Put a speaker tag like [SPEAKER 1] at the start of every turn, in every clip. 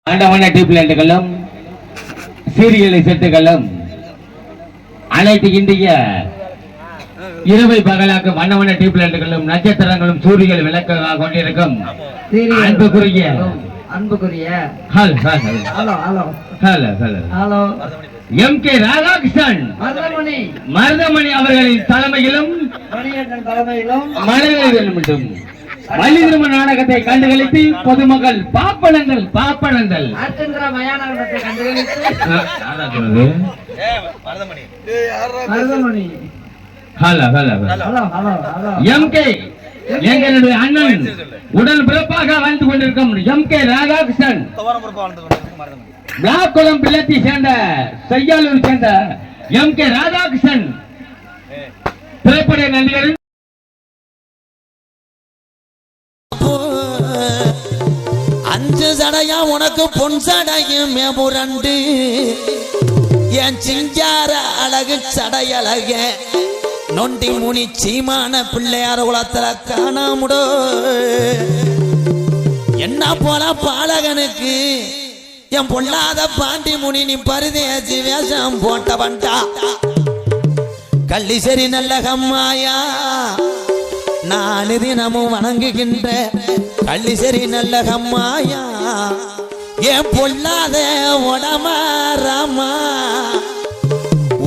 [SPEAKER 1] ஆண்டவன டியூப்லைட்டுகளும் சீரியலை செட்டுகளும் அனைத்து இந்திய இரவை பகலாக வண்ணவன டியூப்லைட்டுகளும் நட்சத்திரங்களும் சூரியல் விளக்காக கொண்டிருக்கும் அன்புக்குரிய எம் கே ராதாகிருஷ்ணன் மருதமணி அவர்களின் தலைமையிலும் வள்ளி திருமண நாடகத்தை கண்டுகளித்து பொதுமக்கள் பாப்பனங்கள் எங்களுடைய அண்ணன் உடல் பிறப்பாக வாழ்ந்து கொண்டிருக்கும் எம் கே ராதாகிருஷ்ணன் பிளாக்குளம் பிள்ளத்தை சேர்ந்த செய்யாலூர் சேர்ந்த எம் கே ராதாகிருஷ்ணன் திரைப்பட நடிகர்
[SPEAKER 2] அஞ்சு சடையா உனக்கு பொன் சடையும் மேபுரண்டு என் சிங்கார அழகு சடையழக நொண்டி முனி சீமான பிள்ளையார் குளத்துல காணாமுடோ என்ன போல பாலகனுக்கு என் பொல்லாத பாண்டி முனி நீ பரிதேசி வேஷம் போட்ட வண்டா கள்ளிசரி நல்ல கம்மாயா நான் தினமும் வணங்குகின்ற கள்ளிசரி நல்ல கம்மாயா ஏன் பொல்லாத உடமரமா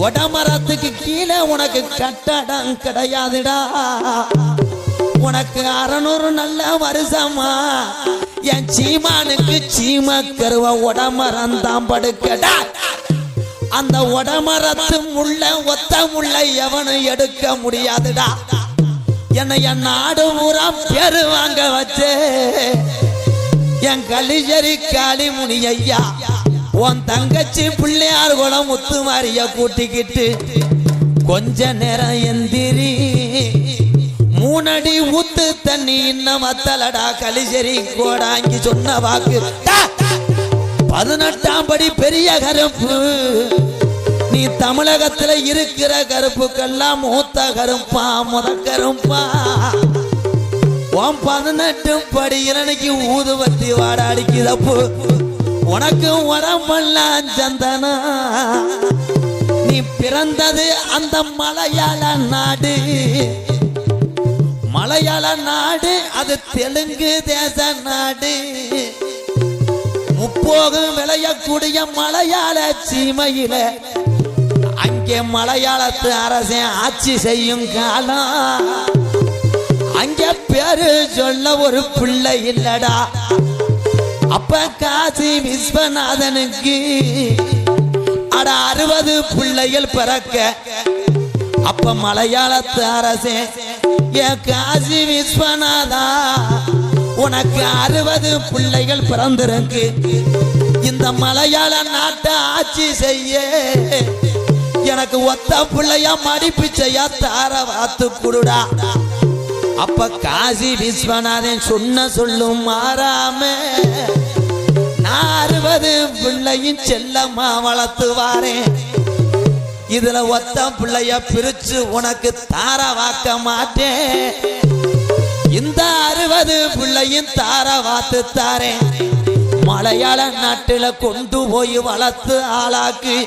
[SPEAKER 2] உடமரத்துக்கு கீழே உனக்கு கட்டடம் கிடையாதுடா உனக்கு 600 நல்ல வருஷமா என் சீமானுக்கு சீம கருவ உடமரம் தான் படுக்கடா அந்த உடமரத்து முள்ள ஒத்த முள்ள எவனும் எடுக்க முடியாதுடா என்னை என் நாடு ஊரா பேரு வாங்க வச்சே என் கலிஜரி காளிமுனி ஐயா உன் தங்கச்சி பிள்ளையார் கூட முத்து மாறிய கூட்டிக்கிட்டு கொஞ்ச நேரம் எந்திரி 3 அடி ஊத்து தண்ணி இன்னும் வத்தலடா கலிஜரி கோடாங்கி சொன்ன வாக்கு 18ஆம் படி பெரிய கருப்பு நீ தமிழகத்துல இருக்கிற கருப்புக்கெல்லாம் மூத்த கருப்பா முத கருப்பா உன் 18 படி இளனைக்கு ஊதுவத்தி வாடாடிக்குதப்பு உனக்கு உடம்பெல்லாம் சந்தனா நீ பிறந்தது அந்த மலையாள நாடு அது தெலுங்கு தேச நாடு முப்போகம் விளையக்கூடிய மலையாள சீமையில அங்கே மலையாளத்து அரசன் ஆட்சி செய்யும் காலம் அங்கே பேரு சொல்ல ஒரு பிள்ளை இல்லடா அப்ப காசி விஸ்வநாதனுக்கு அட 60 பிள்ளைகள் பிறக்க அப்ப மலையாளத்து அரசன் ஏ காசி விஸ்வநாதா உனக்கு 60 பிள்ளைகள் பிறந்திருக்கு இந்த மலையாள நாட்டை ஆட்சி செய்ய எனக்கு ஒத்த பிள்ளையா மடிப்பிச்சையா தார வாத்து குடுடா அப்ப காசி விஸ்வநாதன் சொன்ன சொல்லும் மாறாம நான் 60 பிள்ளையும் செல்லம்மா வளர்த்து வாரேன் இதுல ஒத்த பிள்ளைய பிரிச்சு உனக்கு தார வாக்க மாட்டேன் இந்த 60 பிள்ளையும் தார வாத்து தாரேன் மலையாள நாட்டில கொண்டு போய் வளர்த்து ஆளாக்கு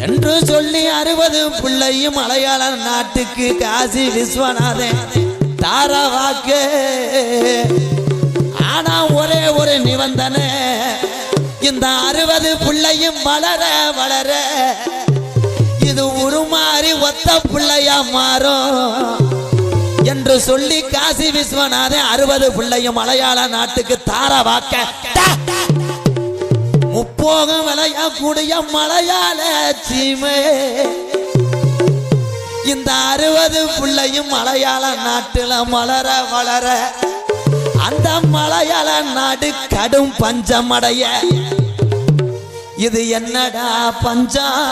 [SPEAKER 2] என்று சொல்லி 60 பிள்ளையும் மலையாள நாட்டுக்கு காசி விஸ்வநாதன் தார வாக்கு ஆனா ஒரே ஒரு நிபந்தனை இந்த 60 பிள்ளையும் வளர இது உருமாறி ஒத்த பிள்ளையா மாறும் என்று சொல்லி காசி விஸ்வநாதன் 60 பிள்ளையும் மலையாள நாட்டுக்கு தார வாக்க முப்போகம் விளையக்கூடிய மலையாள சீமை இந்த 60 பிள்ளையும் மலையாள நாட்டுல வளர அந்த மலையாள நாடு கடும் பஞ்சம் அடைய இது என்னடா பஞ்சம்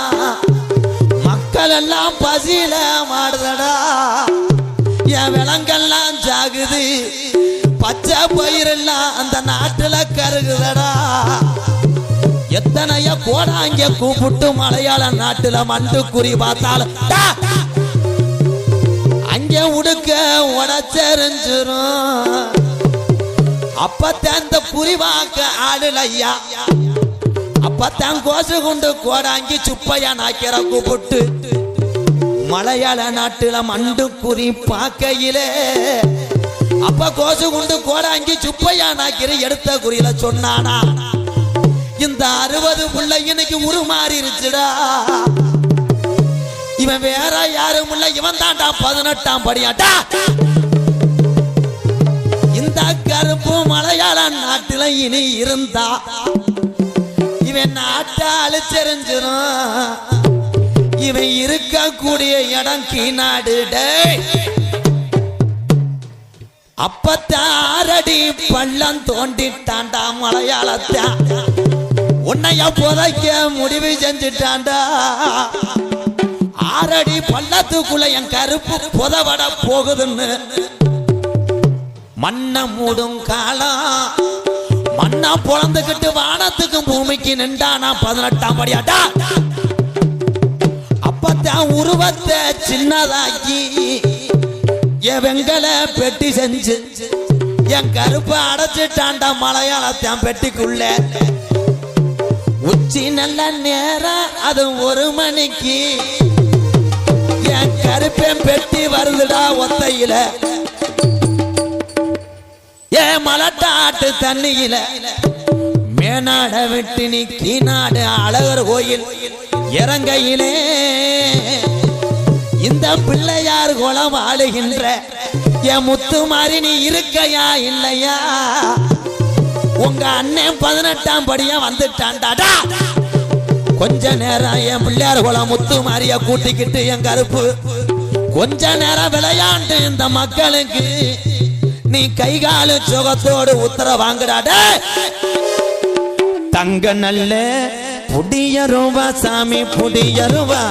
[SPEAKER 2] மக்கள் எல்லாம் பசியில மாடுதடா என் விலங்கெல்லாம் ஜாகுது பச்சை பயிரெல்லாம் அந்த நாட்டுல கருகுதடா எத்தனைய கோடாங்க கூப்பிட்டு மலையாள நாட்டுல மண்டு குறி பார்த்தாலும் அங்க உடுக்க உடச்செறிஞ்சிரும் அப்பத்தான் இந்த குறிவாக்க ஆளுலையா அப்பத்தான் கோசு கொண்டு கோடாங்கி சுப்பையா நாக்கிற கூப்பிட்டு மலையாள நாட்டுல மண்டு குறி பாக்கையிலே அப்ப கோசு கொண்டு கோடாங்கி சுப்பையா நாக்கிற எடுத்த குறியில சொன்னானா இந்த 60 புள்ள இன்னைக்கு உருமாறிருச்சுடா இவன் வேற யாரும் இல்ல இவன் தாண்டா 18ஆம் படியாட்டா இந்த கருப்பு மலையாள நாட்டில இனி இருந்தா இவன் நாட்டை அழிச்செறிஞ்சிரும் இவன் இருக்கக்கூடிய இடம் கீநாடு அப்பத்தான் 6 அடி பள்ளம் தோண்டிட்டாண்டா மலையாளத்தை உன்னைய புதைக்க முடிவு செஞ்சுட்டாண்டா 6 அடி பள்ளத்துக்குள்ள என் கருப்பு புதவட போகுதுன்னு மண்ண மூடும் காலம் மண்ணா பொழந்துகிட்டு வானத்துக்கு பூமிக்கு நின்றானா 18ஆம் படியாட்டா அப்பத்தான் உருவத்தை சின்னதாக்கி என் வெங்கல பெட்டி செஞ்சு என் கருப்பை அடைச்சிட்டாண்டா மலையாளத்தான் பெட்டிக்குள்ள உச்சி நல்ல நேரம் அது 1 மணிக்கு என் கருப்பேன் பெட்டி வருதுடா ஒத்தையில ஏ மலட்டாட்டு தண்ணியில மேனாட விட்டு நீ கீநாடு அழகர் கோயில் இறங்கையிலே இந்த பிள்ளையார் குளம் ஆளுகின்ற என் முத்து மாதிரி நீ இருக்கையா இல்லையா உங்க அண்ணன் 18ஆம் படியா வந்துட்டான்டாடா கொஞ்ச நேரம் என் பிள்ளையார் குளம் முத்து மாதிரிய கூட்டிக்கிட்டு என் கருப்பு கொஞ்ச நேரம் விளையாண்டு இந்த மக்களுக்கு நீ கைகாலு சுகத்தோடு உத்தர வாங்குடாடே தங்க நல்ல புடியருவா சாமி புடியருவா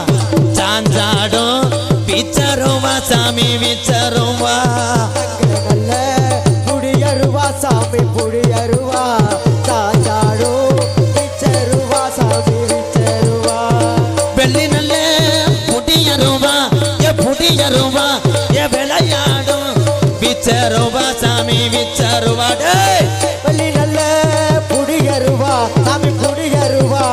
[SPEAKER 2] சாஞ்சாடும் பிச்சருவா சாமி விச்சருவா
[SPEAKER 3] நல்ல புடியருவா சாமி புடியருவா சாஞ்சாடும் பிச்சருவா சாமி விச்சருவா
[SPEAKER 2] வெள்ளி நல்ல புடியருவா புடியருவா விளையாடும் விச்சருவா சாமி விச்சருவா
[SPEAKER 3] வெள்ளி நல்ல புடியருவா சாமி புடியருவா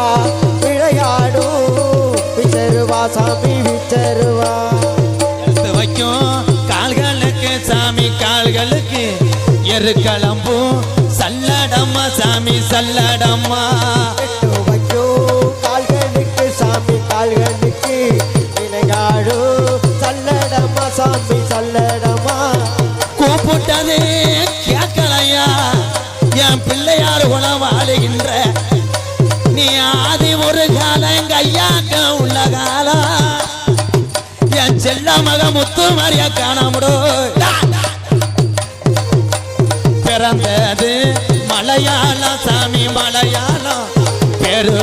[SPEAKER 3] விளையாடும் விச்சருவா சாமி விச்சருவா
[SPEAKER 2] எடுத்து வைக்கும் கால்களுக்கு சாமி கால்களுக்கு எருக்களம்பூ சல்லடம்மா சாமி சல்லடம்மா
[SPEAKER 3] எட்டு வைக்கோ கால்களுக்கு சாமி கால்களுக்கு விளையாடும் சல்லடம்மா சாமி சல்லடம்மா
[SPEAKER 2] கூப்பிட்டதே கேட்கலையா என் பிள்ளையார் உணவாடுகின்ற நீ ஆதி ஒரு காலம் எங்க ஐயாக்க உள்ள காலம் என் செல்ல மக முத்து மாறிய காணாமடோ பிறந்தது மலையாளம் சாமி மலையாளம் பெரு